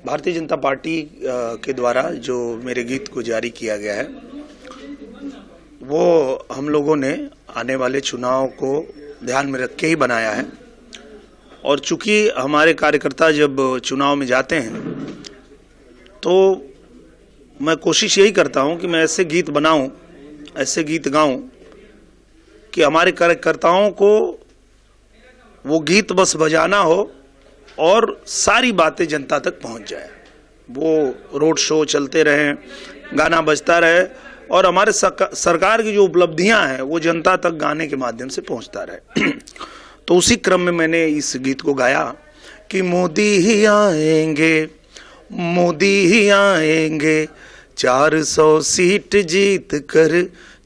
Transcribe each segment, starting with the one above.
Bharatiya Janata party के द्वारा जो मेरे गीत को जारी किया गया है वो हम लोगों ने आने वाले चुनाव को ध्यान में रख के ही बनाया है। और चूंकि हमारे कार्यकर्ता जब चुनाव में जाते हैं तो मैं कोशिश यही करता हूं कि मैं ऐसे गीत बनाऊं, ऐसे गीत गाऊं कि हमारे कार्यकर्ताओं को वो गीत बस बजाना हो और सारी बातें जनता तक पहुंच जाए। वो रोड शो चलते रहें, गाना बजता रहे और हमारे सरकार की जो उपलब्धियां हैं वो जनता तक गाने के माध्यम से पहुंचता रहे। तो उसी क्रम में मैंने इस गीत को गाया कि मोदी ही आएंगे, मोदी ही आएंगे, 400 सीट जीत कर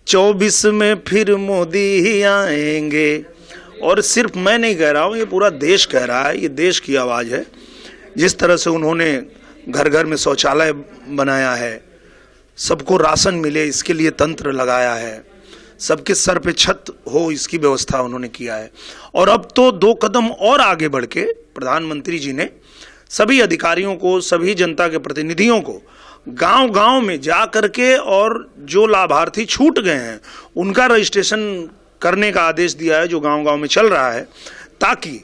24 में फिर मोदी ही आएंगे। और सिर्फ मैं नहीं कह रहा हूँ, ये पूरा देश कह रहा है, ये देश की आवाज़ है। जिस तरह से उन्होंने घर घर में शौचालय बनाया है, सबको राशन मिले इसके लिए तंत्र लगाया है, सबके सर पे छत हो इसकी व्यवस्था उन्होंने किया है। और अब तो 2 कदम और आगे बढ़ के प्रधानमंत्री जी ने सभी अधिकारियों को, सभी जनता के प्रतिनिधियों को गांव-गांव में जा करके और जो लाभार्थी छूट गए हैं उनका रजिस्ट्रेशन करने का आदेश दिया है, जो गांव-गांव में चल रहा है, ताकि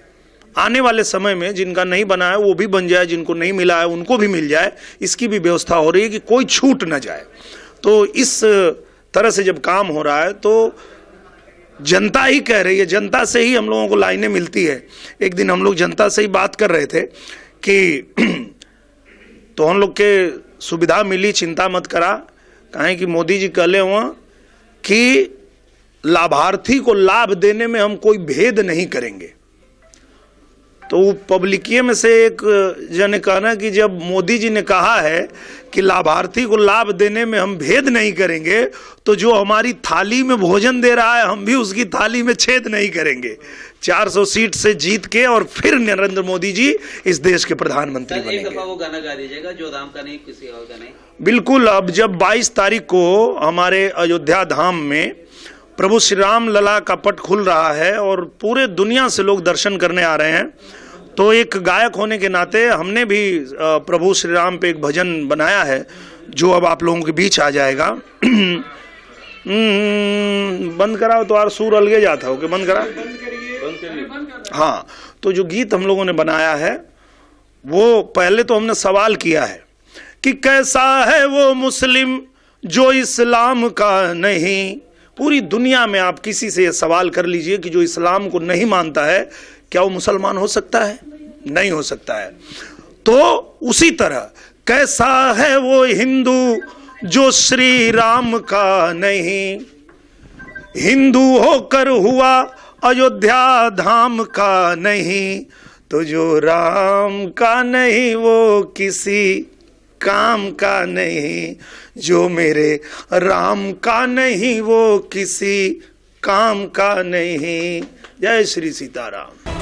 आने वाले समय में जिनका नहीं बना है वो भी बन जाए, जिनको नहीं मिला है उनको भी मिल जाए। इसकी भी व्यवस्था हो रही है कि कोई छूट न जाए। तो इस तरह से जब काम हो रहा है तो जनता ही कह रही है, जनता से ही हम लोगों को लाइनें मिलती है। एक दिन हम लोग जनता से ही बात कर रहे थे कि तो हम लोग के सुविधा मिली, चिंता मत करा, कहें कि मोदी जी कहले हुआ कि लाभार्थी को लाभ देने में हम कोई भेद नहीं करेंगे। तो पब्लिकिये में से एक जन ने कहना कि जब मोदी जी ने कहा है कि लाभार्थी को लाभ देने में हम भेद नहीं करेंगे, तो जो हमारी थाली में भोजन दे रहा है हम भी उसकी थाली में छेद नहीं करेंगे। 400 सीट से जीत के और फिर नरेंद्र मोदी जी इस देश के प्रधानमंत्री बनेंगे। एक दफा वो गाना गा दीजिएगा, जो धाम का नहीं किसी और का नहीं। बिल्कुल। अब जब 22 तारीख को हमारे अयोध्या धाम में प्रभु श्री राम लला का पट खुल रहा है और पूरे दुनिया से लोग दर्शन करने आ रहे हैं, तो एक गायक होने के नाते हमने भी प्रभु श्री राम पे एक भजन बनाया है जो अब आप लोगों के बीच आ जाएगा। बंद कराओ तो यार सूर अलगे जाता हो कि बंद करा, हाँ। तो जो गीत हम लोगों ने बनाया है वो पहले तो हमने सवाल किया है कि कैसा है वो मुस्लिम जो इस्लाम का नहीं। पूरी दुनिया में आप किसी से ये सवाल कर लीजिए कि जो इस्लाम को नहीं मानता है क्या वो मुसलमान हो सकता है? नहीं हो सकता है। तो उसी तरह कैसा है वो हिंदू जो श्री राम का नहीं, हिंदू होकर हुआ अयोध्या धाम का नहीं, तो जो राम का नहीं वो किसी काम का नहीं, जो मेरे राम का नहीं वो किसी काम का नहीं। जय श्री सीताराम।